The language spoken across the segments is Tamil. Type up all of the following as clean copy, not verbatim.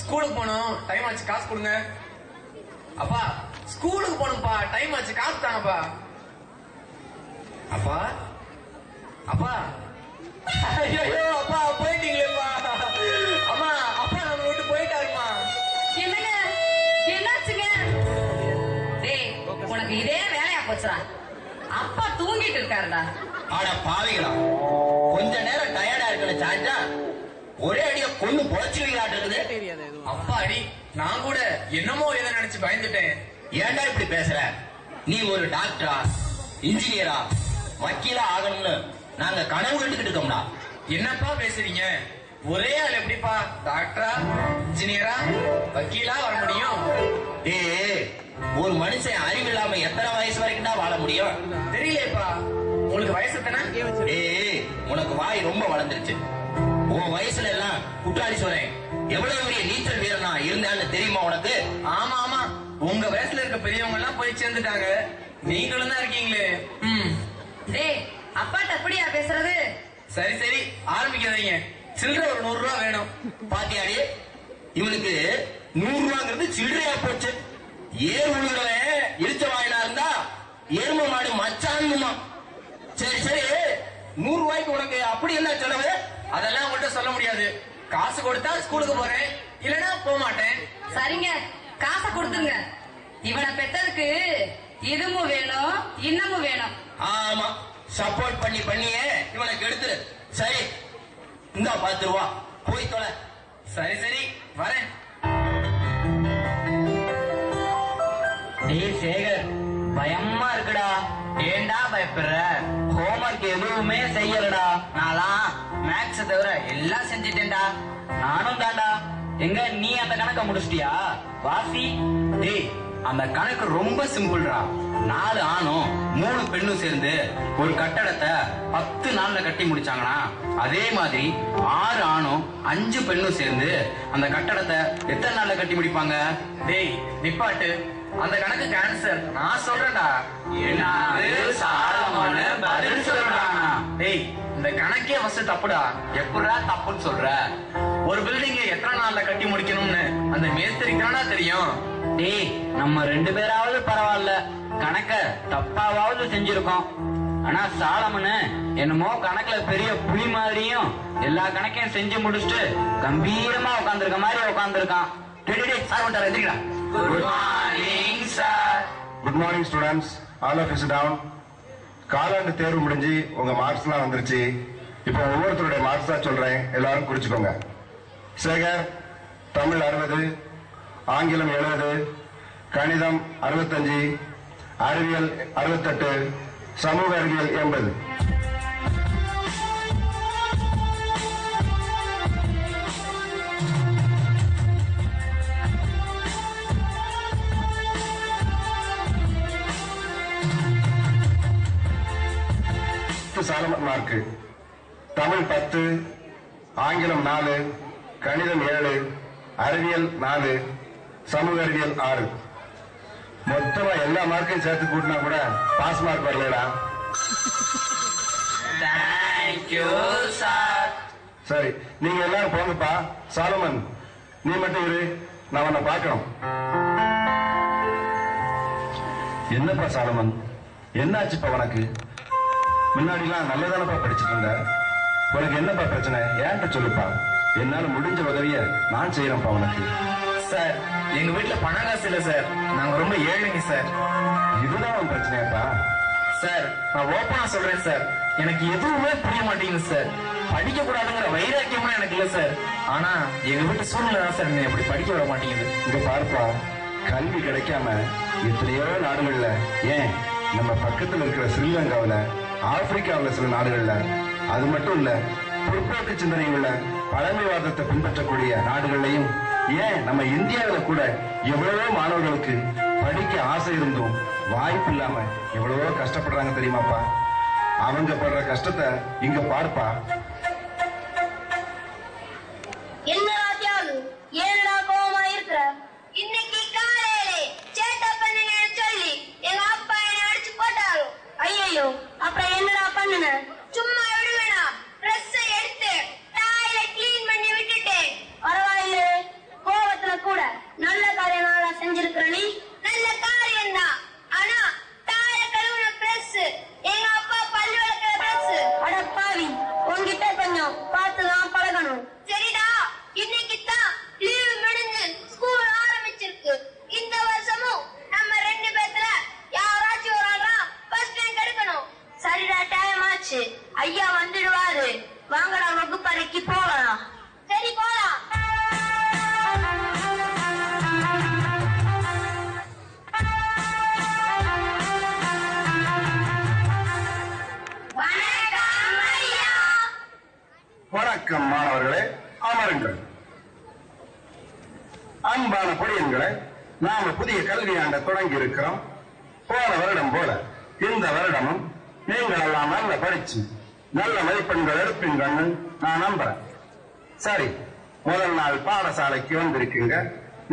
ஸ்கூலுக்கு போனோம், டைம் ஆச்சு, காசு கொடுங்க. அப்பா ஸ்கூலுக்கு போகணும்ப்பா, டைம் ஆச்சு, காசு தாங்கப்பா. அப்பா அப்பா ஐயோ அப்பா போயிட்டீங்களேப்பா. அம்மா அப்பா நம்ம விட்டு போயிட்டாருமா. என்னங்க என்னாச்சுங்க? டேய் உனக்கு இதே வேலையா போச்சுடா. அப்பா தூங்கிட்டு இருக்காருடா. ஆனா பாவிகளா, கொஞ்ச நேரம் டயர்டா இருக்கணும் சாஞ்சா ஒரே அடிய கொண்டு பொழைச்சுவீங்களாட்டு இருக்குது. அப்பா அடி, நான் கூட என்னமோ எதை நினைச்சு பயந்துட்டேன். ஏன்டா இப்படி பேசுற? நீ ஒரு டாக்டரா, இன்ஜினியரா, வக்கீலா ஆகணும்னு நாங்க கனவு கண்டுகிட்டு இருக்கோம்டா. என்னப்பா பேசுறீங்க? ஒரே ஆள் எப்படிப்பா டாக்டரா, இன்ஜினியரா, வக்கீலா வர முடியும்? ஒரு மனுஷன் அறிவு இல்லாம எத்தனை வயசு வரைக்கும் தான் வாழ முடியும்? தெரியலையேப்பா. உங்களுக்கு வயசு எத்தனை? உனக்கு வாய் ரொம்ப வளர்ந்துருச்சு. உன் வயசுல எல்லாம் குற்றாலி சொல்றேன் எவ்வளவு பெரிய நீச்சல் வீரனா இருந்தான்னு தெரியுமா உனக்கு? ஆமா ஆமா, உங்க வயசுல இருக்க பெரியவங்க எல்லாம் போய் சேர்ந்துட்டாங்க, நீங்களும் தான் இருக்கீங்களே. டேய் அப்பாட்ட அப்படியா பேசுறது? சரி சரி ஆரம்பிக்காதீங்க. சில்லறை ஒரு 100 ரூபா வேணும். பாத்தியாடி, இவனுக்கு 100 ரூபாங்கிறது சில்லறையா போச்சு. ஏர் உழுகிறவன் இழுச்ச வாயினா இருந்தா எரும மாடு மச்சான்னுமா. சரி சரி, 100 ரூபாய்க்கு உனக்கு அப்படி என்ன செலவு? அதெல்லாம் உங்கள்கிட்ட சொல்ல முடியாது. காசு கொடுத்தா ஸ்கூலுக்கு போறேன், இல்லன்னா போக மாட்டேன். சரிங்க, காசை கொடுத்துருங்க. இவனை பெத்ததுக்கு இதுவும் வேணும் இன்னமும் வேணும். ஆமா, சப்போர்ட் பண்ணி பண்ணியே இவனுக்கு எடுத்துரு. சரி இந்த 10 ரூபா போய் தொலை. சரி சரி வரேன். டேய் சேகர், பயமா இருக்குடா. ஏண்டா பயப்படுற? ஹோம்ஒர்க் எதுவுமே செய்யலடா. நான்லாம் மேக்ஸ் தவிர எல்லாம் செஞ்சிட்டேன்டா. நானும் தாண்டா. எங்க நீ அந்த கணக்க முடிச்சிட்டியா? வாசி. டேய் அந்த கணக்கு ரொம்ப சிம்பிள்ரா. 4 ஆணும் 3 பெண்ணும் சேர்ந்து ஒரு கட்டடத்தை 10 நாள்ல கட்டி முடிச்சாங்கன்னா, அதே மாதிரி 6 ஆணும் 5 பெண்ணும் சேர்ந்து அந்த கட்டடத்தை எத்தனை நாள்ல கட்டி முடிப்பாங்க? டேய் நிப்பாட்டு, அந்த கணக்கு கேன்சர். நான் சொல்றேன்டா. பதில் சொல்றாங்க. டேய் இந்த கணக்கே ஃபர்ஸ்ட் தப்புடா. எப்படா தப்புன்னு சொல்ற? ஒரு பில்டிங் எத்தனை நாள்ல கட்டி முடிக்கணும்னு அந்த மேஸ்திரிக்கு தானா தெரியும். டேய் நம்ம 2 பேராவது பரவாயில்ல, கணக்க தப்பாவது செஞ்சிருக்கோம். ஆனா சாலமனு என்னமோ கணக்குல பெரிய புலி மாதிரியும் எல்லா கணக்கையும் செஞ்சு முடிச்சுட்டு கம்பீரமா உட்கார்ந்துருக்க மாதிரி உட்கார்ந்துருக்கான். Good morning sir. Good morning students, all of you sit down. காலாண்டு தேர்வு முடிஞ்சு உங்க மார்க்ஸ் எல்லாம் வந்துருச்சு. இப்போ ஒவ்வொருத்தருடைய மார்க்ஸ் தான் சொல்றேன், எல்லாரும் குறிச்சுக்கோங்க. சேகர் தமிழ் 60, ஆங்கிலம் 70, கணிதம் 65, அறிவியல் 68, சமூக அறிவியல் 80. சாலமன் மார்க்கு தமிழ் 10, ஆங்கிலம் 4, கணிதம் 7, அறிவியல் 4, சமூக அறிவியல் 6. மொத்தமா எல்லா மார்க்கையும் சேர்த்து கூட்டினா கூட பாஸ் மார்க் வரலடா. Thank you sir. சரி நீங்க எல்லாரும் போங்கப்பா. சாலமன் நீ மட்டும் இரு, நான் உன்னை பார்க்கணும். என்னப்பா சாலமன், என்னாச்சுப்பா உனக்கு? முன்னாடிலாம் நல்லதானப்பா படிச்சுட்டு இருந்த, உனக்கு என்னப்பா பிரச்சனை? ஏன்ட்ட சொல்லுப்பா, என்னால முடிஞ்ச உதவிய நான் செய்யறேன்ப்பா உனக்கு. சார் எங்க வீட்டுல பணம் காசு இல்ல சார், நாங்க ரொம்ப ஏழைங்க சார். இதுதான் உன் பிரச்சனையாப்பா? சார் நான் ஓப்பனா சொல்றேன் சார், எனக்கு எதுவுமே புரிய மாட்டேங்குது சார். படிக்க கூடாதுங்கிற வைராக்கியமும் எனக்கு இல்ல சார். ஆனா எங்க வீட்டு சூழ்நிலை தான் சார் என்ன எப்படி படிக்க விட மாட்டேங்குது. இங்க பார்ப்பா, கல்வி கிடைக்காம எத்தனையோ நாடுகள்ல, ஏன் நம்ம பக்கத்துல இருக்கிற ஸ்ரீலங்காவில, ஆப்பிரிக்காவில் சில நாடுகள்ல, அது மட்டும் இல்ல பிற்போக்கு சிந்தனை உள்ள பழமைவாதத்தை பின்பற்றக்கூடிய நாடுகள்லையும், ஏன் நம்ம இந்தியாவில் கூட எவ்வளவோ மாணவர்களுக்கு படிக்க ஆசை இருந்தும் வாய்ப்பு இல்லாம எவ்வளவோ கஷ்டப்படுறாங்க தெரியுமாப்பா? அவங்க படுற கஷ்டத்தை இங்க பார்ப்பா. என்னடா தியாகு, ஏனடா கோவமா இருக்கிற? இன்னைக்கு காலையிலே சேட்டை பண்ணுன்னு சொல்லி எங்க அப்பா என்ன அடிச்சு போட்டாரு. ஐயோ அப்புறம் என்னடா பண்ணுன? சும்மா விடுவேனா? ட்ரெஸ் எடுத்து டாய்லெட் கிளீன் பண்ணி விட்டுட்டேன். பரவாயில்ல, கோவத்தை அன்பான பொடியன்களை, நாம புதிய கல்வியாண்ட தொடங்கி இருக்கிறோம். போன வருடம் போல இந்த வருடமும் நீங்கள் எல்லாம் நல்ல படிச்சு நல்ல மதிப்பெண்கள் எடுப்பீங்கன்னு நான் நம்புறேன். சரி, முதல் நாள் பாடசாலைக்கு வந்திருக்கீங்க.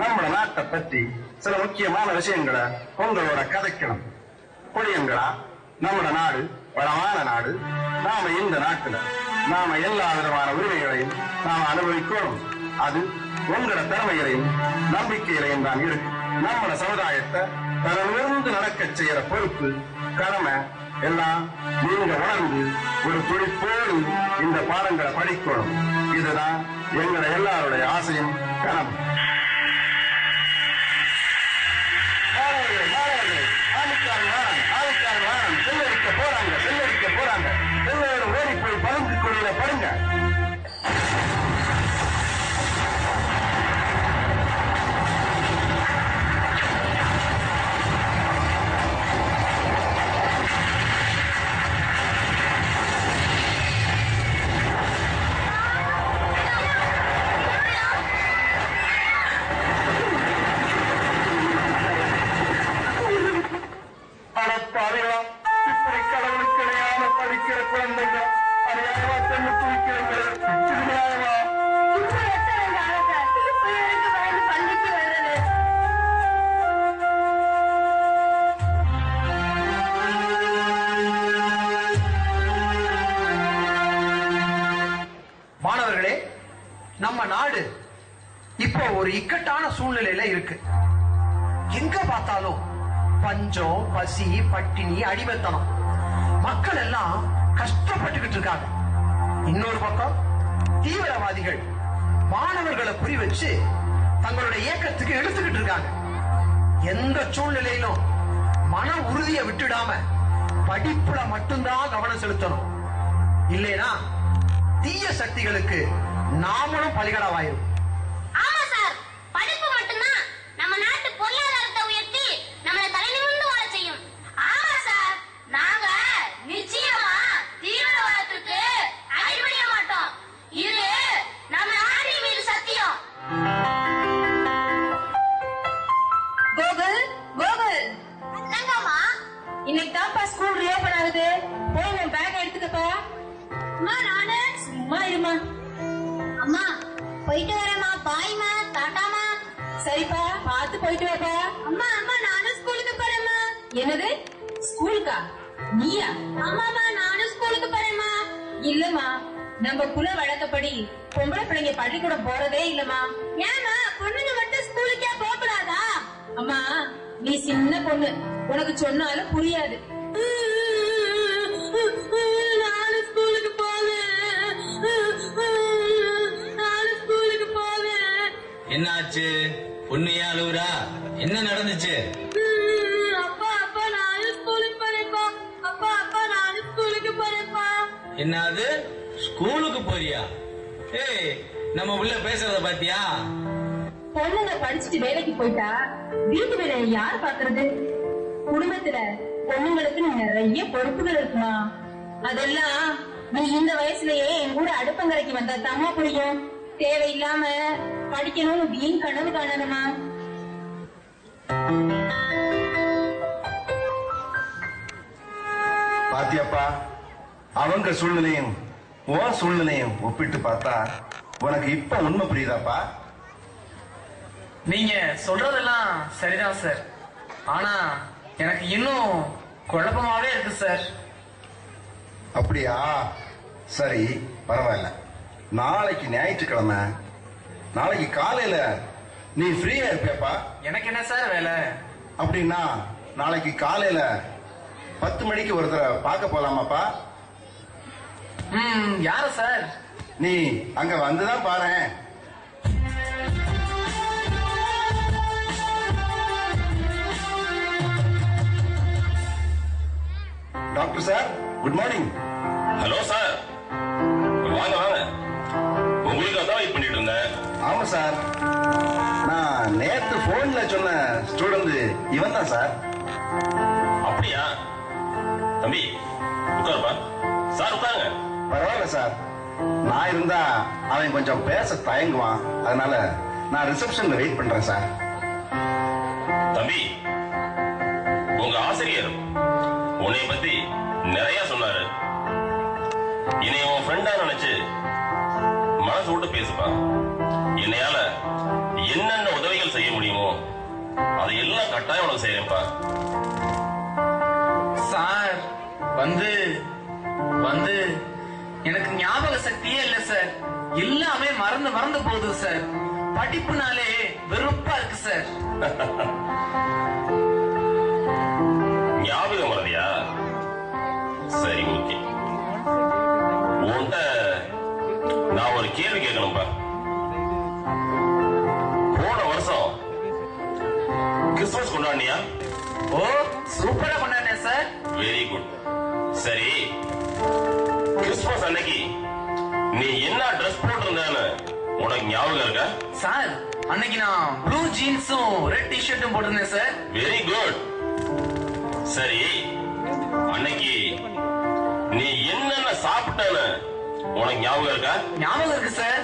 நம்ம நாட்டை பற்றி சில முக்கியமான விஷயங்களை உங்களோட கதைக்கணும். பொடியங்களா, நம்ம நாடு வளமான நாடு. நாம இந்த நாட்டுல நாம எல்லா விதமான உரிமைகளையும் நாம அனுபவிக்கணும். அது உங்களோட திறமைகளையும் நம்பிக்கைகளையும் தான் இருக்கு. நம்ம சமுதாயத்தை தரமிருந்து நடக்க செய்யற பொறுப்பு, கடமை எல்லாம் நீங்க உணர்ந்து ஒரு துடிப்போடு இந்த பாடங்களை படிக்கணும். இதுதான் எங்களை எல்லாருடைய ஆசையும் கனவு. செல்லடிக்க போறாங்க. எல்லாரும் ஓடி போய் பதுங்கு கொள்ளையில படுங்க. இப்படி கடவுளுக்கு கிடையாம படிக்கிற குழந்தைங்க அறியாம தண்ணி குடிக்கிறவங்க மாணவர்களே, நம்ம நாடு இப்போ ஒரு இக்கட்டான சூழ்நிலையில இருக்கு. எங்க பார்த்தாலும் பஞ்சம், பசி, பட்டினி, அடிமைத்தனம், மக்கள் எல்லாம் கஷ்டப்பட்டுக்கிட்டு இருக்காங்க. இன்னொரு பக்கம் தீவிரவாதிகள் மாணவர்களை குறி வச்சு தங்களுடைய இயக்கத்துக்கு எடுத்துக்கிட்டு இருக்காங்க. எந்த சூழ்நிலையிலும் மன உறுதியை விட்டுடாம படிப்புல மட்டும்தான் கவனம் செலுத்தணும். இல்லைனா தீய சக்திகளுக்கு நாமளும் பலிகடாவாயிரும். ஆமா சார், படிப்பு மட்டும்தான் நம்ம நாட்டு பொருளாதாரத்தை உயர்த்தி நம்மளை தலைநிமிர்ந்து வாழ செய்யும். ஆமா சார், நாங்க நிச்சயமா தீவிரவாதத்துக்கு அடிபணிய மாட்டோம். இது நம்ம நாட்டின் மீது சத்தியம். கோகுல், கோகுல், என்னங்கம்மா? இன்னைக்கு தான்ப்பா ஸ்கூல் ரீஓபன் ஆகுது. போய் உன் பேக் எடுத்துக்கப்பா. அம்மா, நானு சும்மா இருமா. அம்மா போயிட்டு வரேம்மா. பாய்மா, டாட்டாமா. சரிப்பா, பார்த்து போயிட்டு வாப்பா. அம்மா அம்மா, நானும் ஸ்கூலுக்கு போறேம்மா. என்னது, ஸ்கூலுக்கா? நீயா? ஆமாமா, நானும் ஸ்கூலுக்கு போறேம்மா. இல்லம்மா, நம்ம குல வழக்கப்படி பொம்பளை பிள்ளைங்க பள்ளிக்கூடம் போறதே இல்லம்மா. ஏமா பொண்ணுங்க மட்டும் ஸ்கூலுக்கே போக கூடாதா? அம்மா, நீ சின்ன பொண்ணு, உனக்கு சொன்னாலும் புரியாது. நானும் ஸ்கூலுக்கு போவேன். நானும் ஸ்கூலுக்கு போவேன். என்னாச்சு? பொண்ணையா அழுவுறா? என்ன நடந்துச்சு? அப்பா அப்பா, நானும் ஸ்கூலுக்கு போறேன்ப்பா. அப்பா அப்பா, நானும் ஸ்கூலுக்கு போறேன்ப்பா. என்னது, ஸ்கூலுக்கு போறியா? ஏய், நம்ம உள்ள பேசுறத பாத்தியா? பொண்ணுங்க படிச்சுட்டு வேலைக்கு போயிட்டா வீட்டு வேலையை யார் பாக்குறது? குடும்பத்துல பொண்ணுங்களுக்கு நிறைய பொறுப்புகள் இருக்குமா. அதெல்லாம் நீ இந்த வயசுலயே என் கூட அடுப்பங்கரைக்கு வந்தா தாமா புரியும். தேவையில்லாம படிக்கணும்னு வீண் கனவு காணணுமா. பாத்தியாப்பா, அவங்க சூழ்நிலையும் உன் சூழ்நிலையும் ஒப்பிட்டு பார்த்தா உனக்கு இப்ப உண்மை புரியுதாப்பா? நீங்க சொல்றதெல்லாம் சரிதான் சார். ஆனா எனக்கு இன்னும் குழப்பமாவே இருக்கு சார். அப்படியா? சரி, பரவாயில்ல. நாளைக்கு ஞாயிற்றுக்கிழமை, நாளைக்கு காலையில நீ ஃப்ரீயா இருப்பியாப்பா? எனக்கு என்ன சார் வேலை? அப்படின்னா நாளைக்கு காலையில 10 மணிக்கு ஒருத்தரை பார்க்க போலாமாப்பா? யாரு சார்? நீ அங்க வந்துதான் பாரேன். Doctor sir, good morning. Hello sir, வாங்க வாங்க. உங்களுக்கு அதான் வெயிட் பண்ணிட்டு இருந்தேன். ஆமா சார், நான் நேத்து போன்ல சொன்ன ஸ்டூடெண்ட் இவன் தான் சார். அப்படியா? தம்பி உட்காருப்பா. சார் உட்காருங்க. பரவாயில்ல சார், நான் இருந்தா அவன் கொஞ்சம் பேச தயங்குவான். அதனால நான் ரிசப்ஷன்ல வெயிட் பண்றேன் சார். தம்பி, உங்க ஆசிரியர் உன்னை பத்தி நிறைய சொன்னாரு. என்னை உன் ஃப்ரெண்டா நினைச்சு மனசு விட்டு பேசுப்பா. என்னையால என்னென்ன உதவிகள் செய்ய முடியுமோ அதையெல்லாம் கட்டாயம் உனக்கு செய்யறேன்ப்பா. சார் வந்து வந்து எனக்கு ஞாபக சக்தியே இல்ல சார். எல்லாமே மறந்து போகுது சார். படிப்புனாலே வெறுப்பா இருக்கு சார். ஞாபகம் மறதியா? சரி, ஓகே. உன்கிட்ட நான் ஒரு கேள்வி கேட்கணும்பா. போன வருஷம் கிறிஸ்துமஸ் கொண்டாடினியா? ஓ, சூப்பரா கொண்டாடினேன் சார். Very good. சரி, கிறிஸ்துமஸ் அன்னைக்கு நீ என்ன ட்ரெஸ் போட்டிருந்தான்னு உனக்கு ஞாபகம் இருக்கா? சார், அன்னைக்கு நான் ப்ளூ ஜீன்ஸும் ரெட் டிஷர்ட்டும் போட்டிருந்தேன் சார். Very good. சரி, அன்னைக்கு நீ என்னென்ன சாப்பிட்டன்னு உனக்கு ஞாபகம் இருக்கா? ஞாபகம் இருக்கு சார்.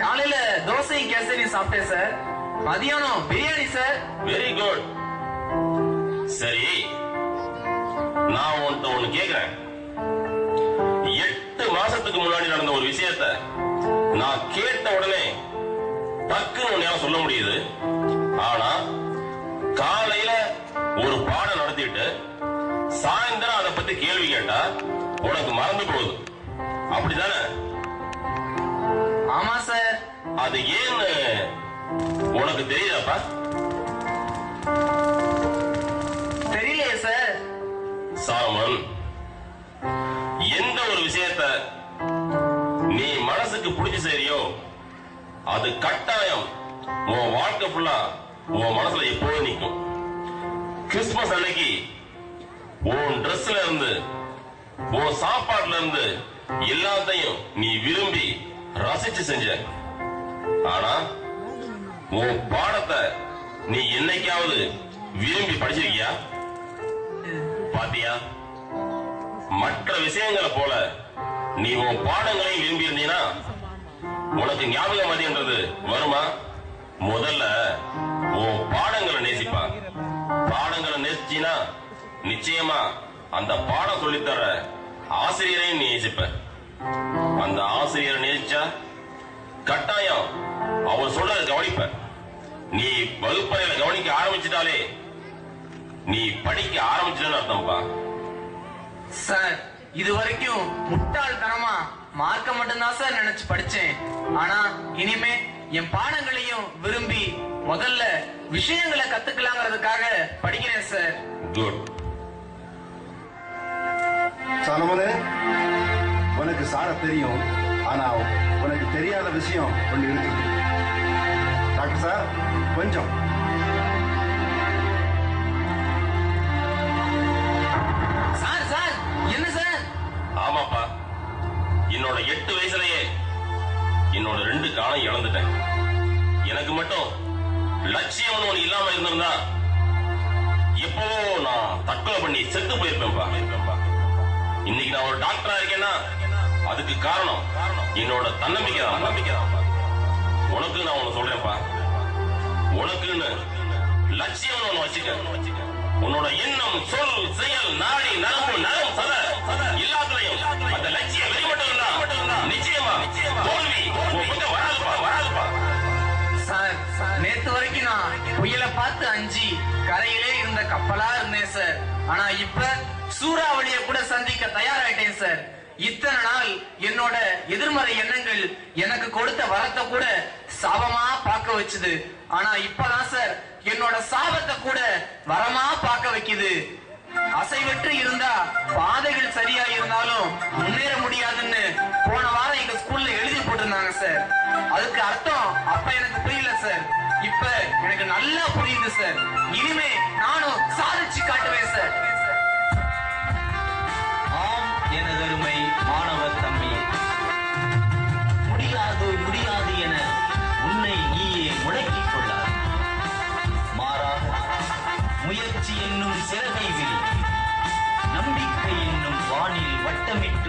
காலையில தோசையும் கேசரியும் சாப்பிட்டேன் சார். மதியானம் பிரியாணி சார். Very good. சரி, நான் உன்கிட்ட ஒண்ணு கேக்குறேன். 8 மாசத்துக்கு முன்னாடி நடந்த ஒரு விஷயத்த நான் கேட்ட உடனே டக்குன்னு உன்னால சொல்ல முடியுது. ஆனா காலையில ஒரு பாடம் நடத்திட்டு சாயந்தரம் அதை பத்தி கேள்வி கேட்டா உனக்கு மறந்து போகுது, அப்படிதானே? ஆமா சார். அது ஏன்னு உனக்கு தெரியுதாப்பா? தெரியலையே சார். சாலமன், எந்த ஒரு விஷயத்த நீ மனசுக்கு பிடிச்சு செய்றியோ அது கட்டாயம் உன் வாழ்க்கை ஃபுல்லா உன் மனசுல எப்போதும் நிற்கும். கிறிஸ்துமஸ் அன்னைக்கு உன் ட்ரெஸ்ல இருந்து உன் சாப்பாட்டுல இருந்து எல்லாத்தையும் நீ விரும்பி ரசிச்சு செஞ்ச. ஆனா உன் பாடத்தை நீ என்னைக்காவது விரும்பி படிச்சிருக்கியா? பாத்தியா? மற்ற விஷயங்களை போல நீ உன் பாடங்களையும் விரும்பி இருந்தீனா உனக்கு ஞாபகம் மதியன்றது வருமா? முதல்ல உன் பாடங்களை நேசிப்பா. பாடங்களை நேசிச்சினா நிச்சயமா அந்த பாடம் சொல்லித்தர ஆசிரியரையும் நீ நேசிப்ப. அந்த ஆசிரியரை நேசிச்சா கட்டாயம் அவர் சொல்றத கவனிப்ப. நீ வகுப்பறையில கவனிக்க ஆரம்பிச்சிட்டாலே நீ படிக்க ஆரம்பிச்சுன்னு அர்த்தம்ப்பா. சார், இது வரைக்கும் முட்டாள்தனமா மார்க்க மட்டும்தான் சார் நினைச்சு படிச்சேன். ஆனா இனிமே என் பாடங்களையும் விரும்பி முதல்ல விஷயங்களை கத்துக்கலாங்கிறதுக்காக படிக்கிறேன் சார். குட். சாலமோனே, உனக்கு சார தெரியும், ஆனா உனக்கு தெரியாத விஷயம் ஒண்ணு இருக்கு. டாக்டர் சார், கொஞ்சம். சார் சார் என்ன சார்? ஆமாப்பா, என்னோட 8 வயசுலயே என்னோட 2 காலம் இழந்துட்டேன். எனக்கு மட்டும் லட்சியம் ஒண்ணு இல்லாம இருந்திருந்தா எப்பவோ நான் தற்கொலை பண்ணி செத்து போயிருப்பேன்பா. இன்னைக்கு நான் ஒரு டாக்டரா இருக்கேன்னா அதுக்கு காரணம் என்னோட தன்னம்பிக்கை தான். உனக்கு நான் ஒண்ணு சொல்றேன்ப்பா, உனக்குன்னு லட்சியம் ஒண்ணு வச்சுக்க. உன்னோட எண்ணம், சொல், செயல், நாடி, நரம்பு, நலம், சத எல்லாத்துலயும் அந்த லட்சியம் வெளிப்பட்டதுன்னா நிச்சயமா தோல்வி உன் பக்கம் வராதுப்பா. சார், நேத்து வரைக்கும் நான் புயலை பார்த்து அஞ்சி கரையிலே இருந்த கப்பலா இருந்தேன் சார். ஆனா இப்ப சூறாவளியை கூட சந்திக்க தயாராயிட்டேன் சார். இத்தனை நாள் என்னோட எதிர்மறை எண்ணங்கள் எனக்கு கொடுத்த வரத்தை கூட சாபமா பார்க்க வச்சுது. ஆனா இப்பதான் சார் என்னோட சாபத்தை கூட வரமா பார்க்க வைக்குது. அசைவற்று இருந்தா பாதைகள் சரியா இருந்தாலும் முன்னேற முடியாதுன்னு போன வாரம் எங்க ஸ்கூல்ல எழுதி போட்டிருந்தாங்க சார். அதுக்கு அர்த்தம் அப்ப எனக்கு புரியல சார். இப்ப எனக்கு நல்லா புரியுது சார். இனிமே நானும் சாதிச்சு காட்டுவேன் சார். ஆம் எனதருமை மாணவ தம்பி, முடியாது முடியாது என உன்னை நீயே முடக்கிக் கொள்ளார். மாறாக முயற்சி என்னும் சிறகை விரி, நம்பிக்கை என்னும் வானில் வட்டமிட்டு